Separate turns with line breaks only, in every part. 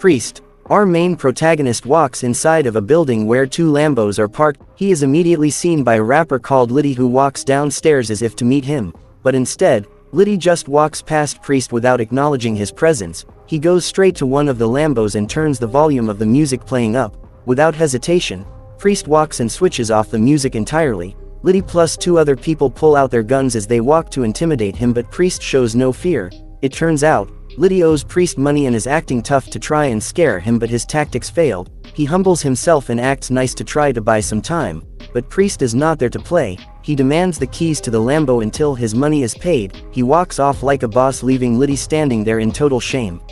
Priest. Our main protagonist walks inside of a building where two Lambos are parked. He is immediately seen by a rapper called Liddy who walks downstairs as if to meet him, but instead, Liddy just walks past Priest without acknowledging his presence. He goes straight to one of the Lambos and turns the volume of the music playing up. Without hesitation, Priest walks and switches off the music entirely. Liddy plus two other people pull out their guns as they walk to intimidate him, but Priest shows no fear. It turns out, Liddy owes Priest money and is acting tough to try and scare him, but his tactics failed. He humbles himself and acts nice to try to buy some time, but Priest is not there to play. He demands the keys to the Lambo until his money is paid. He walks off like a boss, leaving Liddy standing there in total shame.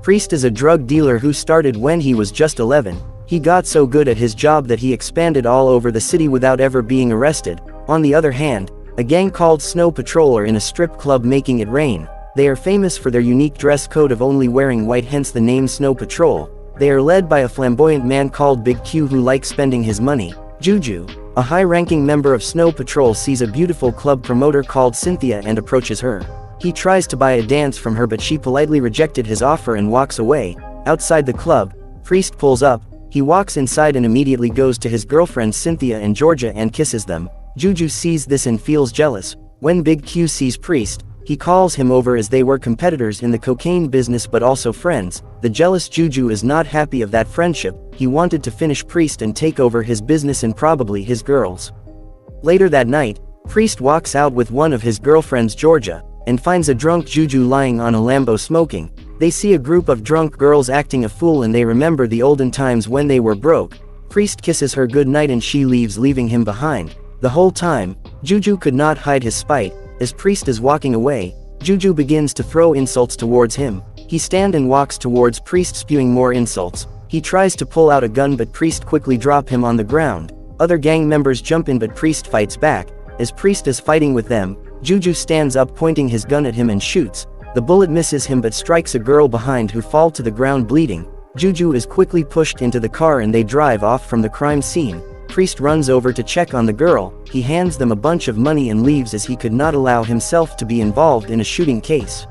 Priest is a drug dealer who started when he was just 11. He got so good at his job that he expanded all over the city without ever being arrested. On the other hand, a gang called Snow Patrol are in a strip club making it rain. They are famous for their unique dress code of only wearing white, hence the name Snow Patrol. They are led by a flamboyant man called Big Q who likes spending his money. Juju, a high-ranking member of Snow Patrol, sees a beautiful club promoter called Cynthia and approaches her. He tries to buy a dance from her, but she politely rejected his offer and walks away. Outside the club, Priest pulls up. He walks inside and immediately goes to his girlfriends Cynthia and Georgia and kisses them. Juju sees this and feels jealous. When Big Q sees Priest, he calls him over as they were competitors in the cocaine business but also friends. The jealous Juju is not happy of that friendship. He wanted to finish Priest and take over his business and probably his girls. Later that night, Priest walks out with one of his girlfriends, Georgia, and finds a drunk Juju lying on a Lambo smoking. They see a group of drunk girls acting a fool and they remember the olden times when they were broke. Priest kisses her goodnight and she leaves, leaving him behind. The whole time, Juju could not hide his spite. As Priest is walking away, Juju begins to throw insults towards him. He stands and walks towards Priest, spewing more insults. He tries to pull out a gun, but Priest quickly drops him on the ground. Other gang members jump in, but Priest fights back. As Priest is fighting with them, Juju stands up pointing his gun at him and shoots. The bullet misses him but strikes a girl behind who falls to the ground bleeding. Juju is quickly pushed into the car and they drive off from the crime scene. Priest runs over to check on the girl. He hands them a bunch of money and leaves as he could not allow himself to be involved in a shooting case.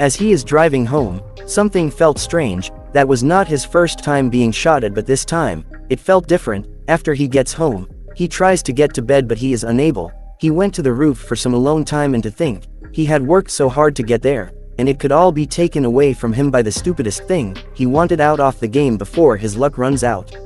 As he is driving home, something felt strange. That was not his first time being shot at, but this time, it felt different. After he gets home, he tries to get to bed but he is unable. He went to the roof for some alone time and to think. He had worked so hard to get there, and it could all be taken away from him by the stupidest thing. He wanted out off the game before his luck runs out.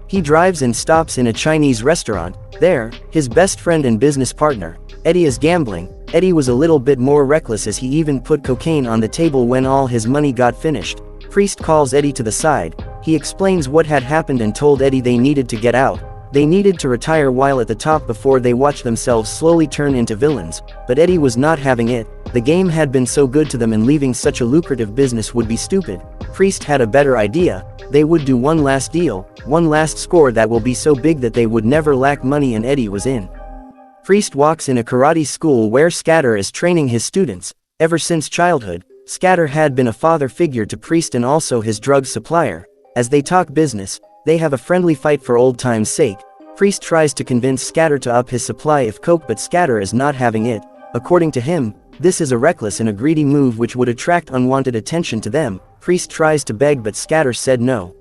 He drives and stops in a Chinese restaurant. There, his best friend and business partner, Eddie, is gambling. Eddie was a little bit more reckless as he even put cocaine on the table when all his money got finished. Priest calls Eddie to the side. He explains what had happened and told Eddie they needed to get out. They needed to retire while at the top before they watched themselves slowly turn into villains. But Eddie was not having it. The game had been so good to them and leaving such a lucrative business would be stupid. Priest had a better idea. They would do one last deal, one last score that will be so big that they would never lack money, and Eddie was in. Priest walks in a karate school where Scatter is training his students. Ever since childhood, Scatter had been a father figure to Priest and also his drug supplier. As they talk business, they have a friendly fight for old time's sake. Priest tries to convince Scatter to up his supply of coke, but Scatter is not having it. According to him, this is a reckless and a greedy move which would attract unwanted attention to them. Priest tries to beg but Scatter said no.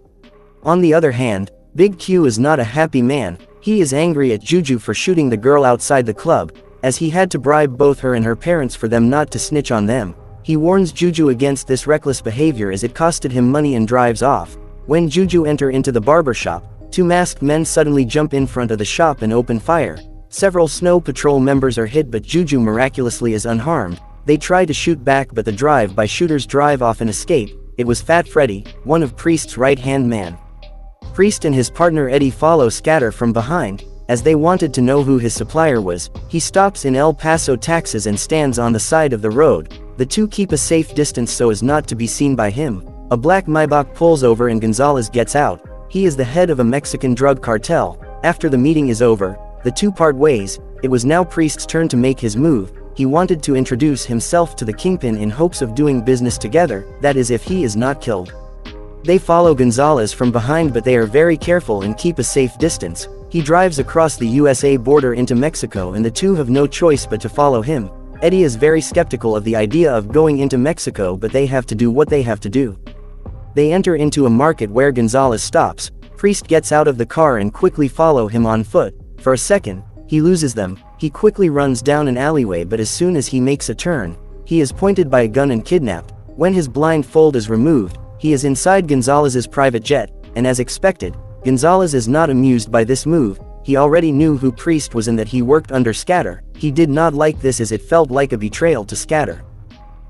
On the other hand, Big Q is not a happy man. He is angry at Juju for shooting the girl outside the club, as he had to bribe both her and her parents for them not to snitch on them. He warns Juju against this reckless behavior as it costed him money and drives off. When Juju enter into the barber shop, two masked men suddenly jump in front of the shop and open fire. Several Snow Patrol members are hit but Juju miraculously is unharmed. They try to shoot back but the drive-by shooters drive off and escape. It was Fat Freddy, one of Priest's right-hand man. Priest and his partner Eddie follow Scatter from behind. As they wanted to know who his supplier was, he stops in El Paso, Texas and stands on the side of the road. The two keep a safe distance so as not to be seen by him. A black Maybach pulls over and Gonzalez gets out. He is the head of a Mexican drug cartel. After the meeting is over, the two part ways. It was now Priest's turn to make his move. He wanted to introduce himself to the kingpin in hopes of doing business together, that is if he is not killed. They follow Gonzalez from behind but they are very careful and keep a safe distance. He drives across the USA border into Mexico and the two have no choice but to follow him. Eddie is very skeptical of the idea of going into Mexico but they have to do what they have to do. They enter into a market where Gonzalez stops. Priest gets out of the car and quickly follow him on foot. For a second, he loses them. He quickly runs down an alleyway, but as soon as he makes a turn, he is pointed by a gun and kidnapped. When his blindfold is removed, he is inside Gonzalez's private jet, and as expected, Gonzalez is not amused by this move. He already knew who Priest was and that he worked under Scatter. He did not like this as it felt like a betrayal to Scatter.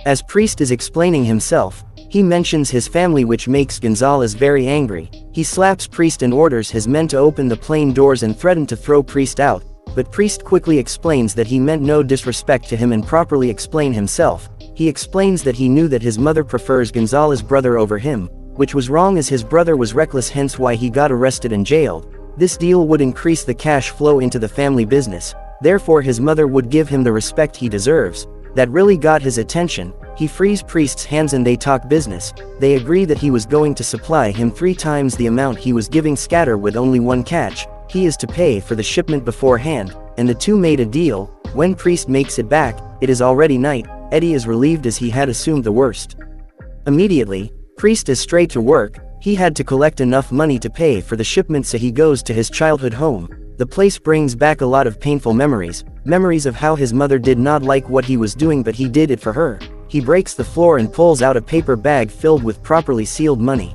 As Priest is explaining himself, he mentions his family, which makes Gonzalez very angry. He slaps Priest and orders his men to open the plane doors and threaten to throw Priest out, but Priest quickly explains that he meant no disrespect to him and properly explain himself. He explains that he knew that his mother prefers Gonzalez's brother over him, which was wrong as his brother was reckless, hence why he got arrested and jailed. This deal would increase the cash flow into the family business, therefore his mother would give him the respect he deserves. That really got his attention. He frees Priest's hands and they talk business. They agree that he was going to supply him 3 times the amount he was giving Scatter, with only one catch: he is to pay for the shipment beforehand, and the two made a deal. When Priest makes it back, it is already night. Eddie is relieved as he had assumed the worst. Immediately, Priest is straight to work. He had to collect enough money to pay for the shipment, so he goes to his childhood home. The place brings back a lot of painful memories of how his mother did not like what he was doing, but he did it for her. He breaks the floor and pulls out a paper bag filled with properly sealed money.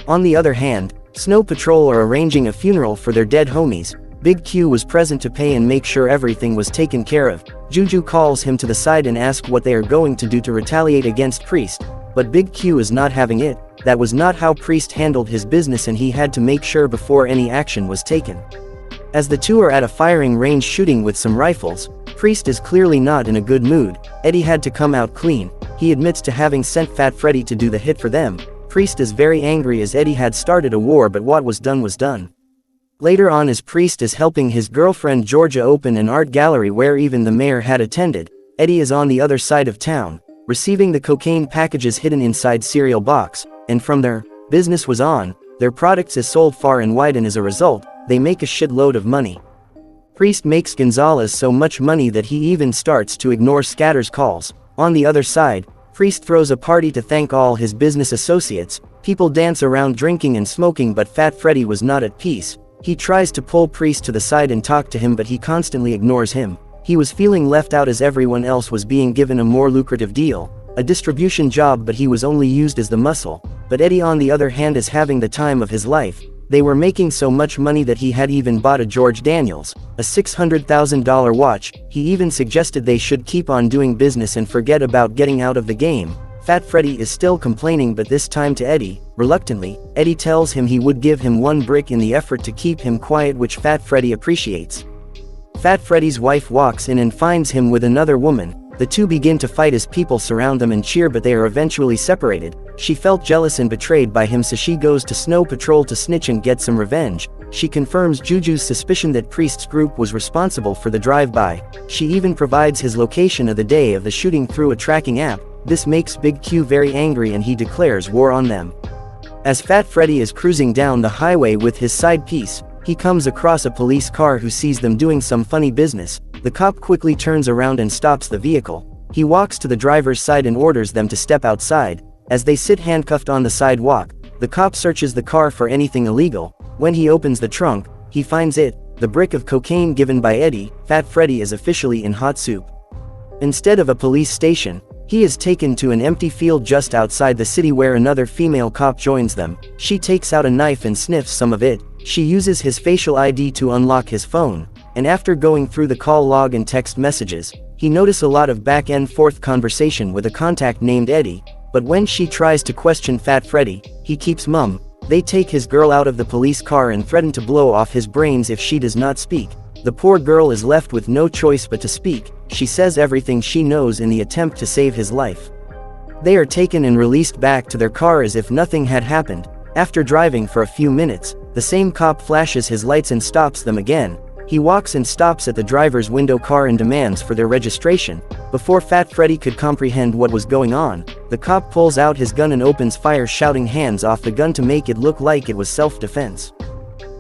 On the other hand, Snow Patrol are arranging a funeral for their dead homies. Big Q was present to pay and make sure everything was taken care of. Juju calls him to the side and asks what they are going to do to retaliate against Priest, but Big Q is not having it. That was not how Priest handled his business, and he had to make sure before any action was taken. As the two are at a firing range shooting with some rifles, Priest is clearly not in a good mood. Eddie had to come out clean. He admits to having sent Fat Freddy to do the hit for them. Priest is very angry as Eddie had started a war, but what was done was done. Later on, as Priest is helping his girlfriend Georgia open an art gallery where even the mayor had attended, Eddie is on the other side of town, receiving the cocaine packages hidden inside cereal box, and from there, business was on. Their products is sold far and wide, and as a result, they make a shitload of money. Priest makes Gonzalez so much money that he even starts to ignore Scatter's calls. On the other side, Priest throws a party to thank all his business associates. People dance around drinking and smoking, but Fat Freddy was not at peace. He tries to pull Priest to the side and talk to him, but he constantly ignores him. He was feeling left out as everyone else was being given a more lucrative deal, a distribution job, but he was only used as the muscle. But Eddie, on the other hand, is having the time of his life. They were making so much money that he had even bought a George Daniels, a $600,000 watch. He even suggested they should keep on doing business and forget about getting out of the game. Fat Freddy is still complaining, but this time to Eddie. Reluctantly, Eddie tells him he would give him 1 brick in the effort to keep him quiet, which Fat Freddy appreciates. Fat Freddy's wife walks in and finds him with another woman. The two begin to fight as people surround them and cheer, but they are eventually separated. She felt jealous and betrayed by him, so she goes to Snow Patrol to snitch and get some revenge. She confirms Juju's suspicion that Priest's group was responsible for the drive-by. She even provides his location of the day of the shooting through a tracking app. This makes Big Q very angry and he declares war on them. As Fat Freddy is cruising down the highway with his side piece, he comes across a police car who sees them doing some funny business. The cop quickly turns around and stops the vehicle. He walks to the driver's side and orders them to step outside. As they sit handcuffed on the sidewalk, the cop searches the car for anything illegal. When he opens the trunk, he finds the brick of cocaine given by Eddie. Fat Freddy is officially in hot soup. Instead of a police station, he is taken to an empty field just outside the city where another female cop joins them. She takes out a knife and sniffs some of it. She uses his facial ID to unlock his phone, and after going through the call log and text messages, he notices a lot of back-and-forth conversation with a contact named Eddie. But when she tries to question Fat Freddy, he keeps mum. They take his girl out of the police car and threaten to blow off his brains if she does not speak. The poor girl is left with no choice but to speak. She says everything she knows in the attempt to save his life. They are taken and released back to their car as if nothing had happened. After driving for a few minutes, the same cop flashes his lights and stops them again. He walks and stops at the driver's window car and demands for their registration. Before Fat Freddy could comprehend what was going on, the cop pulls out his gun and opens fire, shouting hands off the gun to make it look like it was self-defense.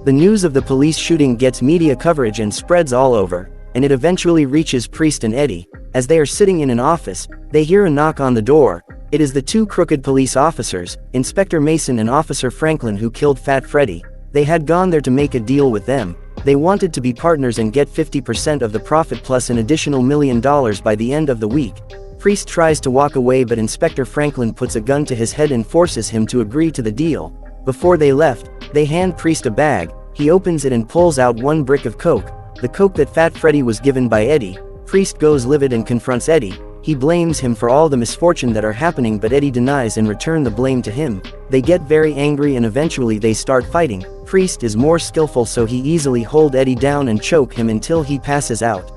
The news of the police shooting gets media coverage and spreads all over, and it eventually reaches Priest and Eddie. As they are sitting in an office, they hear a knock on the door. It is the two crooked police officers, Inspector Mason and Officer Franklin, who killed Fat Freddy. They had gone there to make a deal with them. They wanted to be partners and get 50% of the profit plus an additional $1 million by the end of the week. Priest tries to walk away, but Inspector Franklin puts a gun to his head and forces him to agree to the deal. Before they left, they hand Priest a bag. He opens it and pulls out one brick of coke, the coke that Fat Freddy was given by Eddie. Priest goes livid and confronts Eddie. He blames him for all the misfortune that are happening, but Eddie denies and returns the blame to him. They get very angry and eventually they start fighting. Priest is more skillful, so he easily hold Eddie down and choke him until he passes out.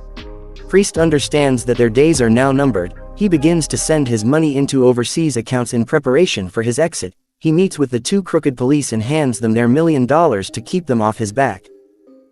Priest understands that their days are now numbered. He begins to send his money into overseas accounts in preparation for his exit. He meets with the two crooked police and hands them their $1 million to keep them off his back.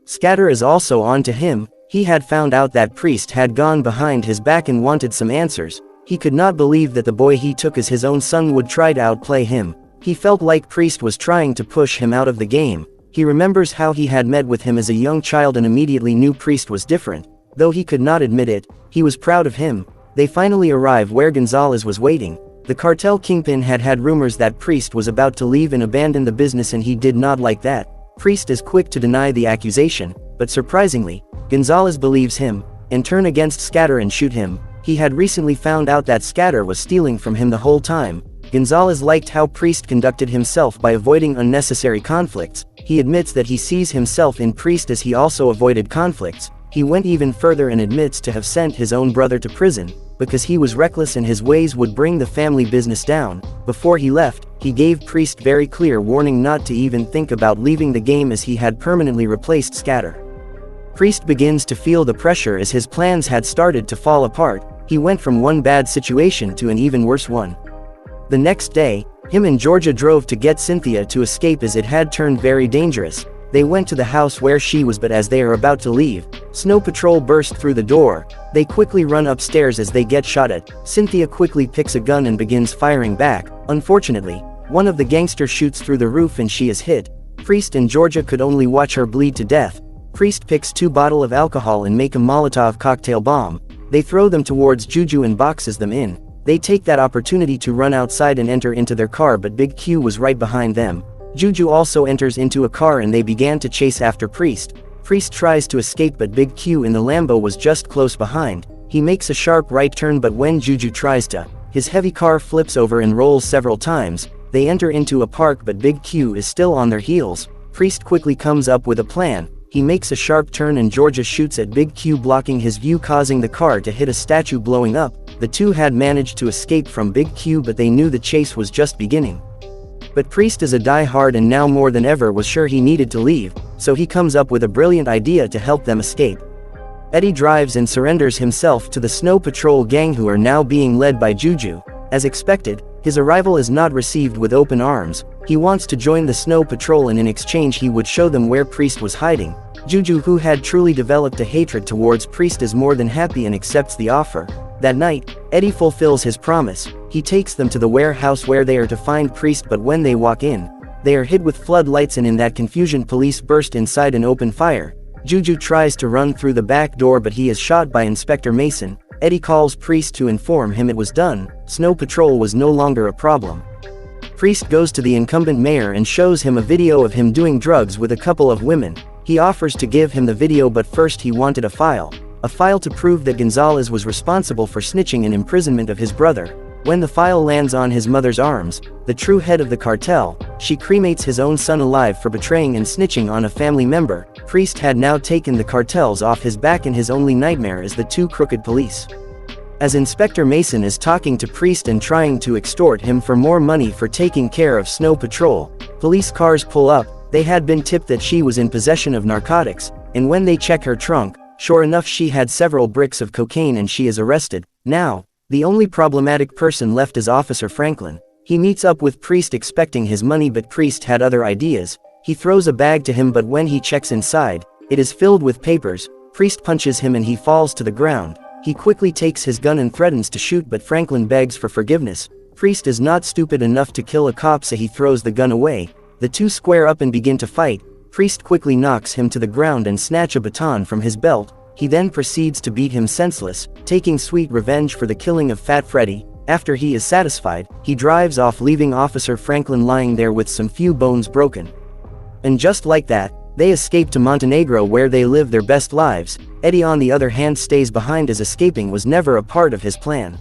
Scatter is also on to him. He had found out that Priest had gone behind his back and wanted some answers. He could not believe that the boy he took as his own son would try to outplay him. He felt like Priest was trying to push him out of the game. He remembers how he had met with him as a young child and immediately knew Priest was different. Though he could not admit it, he was proud of him. They finally arrive where Gonzalez was waiting. The cartel kingpin had had rumors that Priest was about to leave and abandon the business, and he did not like that. Priest is quick to deny the accusation, but surprisingly, Gonzalez believes him, and turn against Scatter and shoot him. He had recently found out that Scatter was stealing from him the whole time. Gonzalez liked how Priest conducted himself by avoiding unnecessary conflicts. He admits that he sees himself in Priest as he also avoided conflicts. He went even further and admits to have sent his own brother to prison, because he was reckless and his ways would bring the family business down. Before he left, he gave Priest very clear warning not to even think about leaving the game as he had permanently replaced Scatter. Priest begins to feel the pressure as his plans had started to fall apart. He went from one bad situation to an even worse one. The next day, him and Georgia drove to get Cynthia to escape as it had turned very dangerous. They went to the house where she was, but as they are about to leave, Snow Patrol burst through the door. They quickly run upstairs as they get shot at. Cynthia quickly picks a gun and begins firing back. Unfortunately, one of the gangsters shoots through the roof and she is hit. Priest and Georgia could only watch her bleed to death. Priest picks 2 bottles of alcohol and make a Molotov cocktail bomb. They throw them towards Juju and boxes them in. They take that opportunity to run outside and enter into their car, but Big Q was right behind them. Juju also enters into a car and they began to chase after Priest. Priest tries to escape, but Big Q in the Lambo was just close behind. He makes a sharp right turn, but when Juju tries to, his heavy car flips over and rolls several times. They enter into a park, but Big Q is still on their heels. Priest quickly comes up with a plan. He makes a sharp turn and Georgia shoots at Big Q, blocking his view, causing the car to hit a statue, blowing up. The two had managed to escape from Big Q, but they knew the chase was just beginning. But Priest is a die-hard and now more than ever was sure he needed to leave, so he comes up with a brilliant idea to help them escape. Eddie drives and surrenders himself to the Snow Patrol gang, who are now being led by Juju. As expected, his arrival is not received with open arms. He wants to join the Snow Patrol and in exchange he would show them where Priest was hiding. Juju, who had truly developed a hatred towards Priest, is more than happy and accepts the offer. That night, Eddie fulfills his promise. He takes them to the warehouse where they are to find Priest, but when they walk in, they are hit with floodlights, and in that confusion police burst inside and open fire. Juju tries to run through the back door, but he is shot by Inspector Mason. Eddie calls Priest to inform him it was done. Snow Patrol was no longer a problem. Priest goes to the incumbent mayor and shows him a video of him doing drugs with a couple of women. He offers to give him the video, but first he wanted a file to prove that Gonzalez was responsible for snitching and imprisonment of his brother. When the file lands on his mother's arms, the true head of the cartel, she cremates his own son alive for betraying and snitching on a family member. Priest had now taken the cartels off his back, and his only nightmare is the two crooked police. As Inspector Mason is talking to Priest and trying to extort him for more money for taking care of Snow Patrol, police cars pull up. They had been tipped that she was in possession of narcotics, and when they check her trunk, sure enough she had several bricks of cocaine and she is arrested. Now, the only problematic person left is Officer Franklin. He meets up with Priest expecting his money, but Priest had other ideas. He throws a bag to him, but when he checks inside, it is filled with papers. Priest punches him and he falls to the ground. He quickly takes his gun and threatens to shoot, but Franklin begs for forgiveness. Priest is not stupid enough to kill a cop, so he throws the gun away. The two square up and begin to fight. Priest quickly knocks him to the ground and snatch a baton from his belt. He then proceeds to beat him senseless, taking sweet revenge for the killing of Fat Freddy. After he is satisfied, he drives off, leaving Officer Franklin lying there with some few bones broken. And just like that, they escape to Montenegro, where they live their best lives. Eddie on the other hand stays behind, as escaping was never a part of his plan.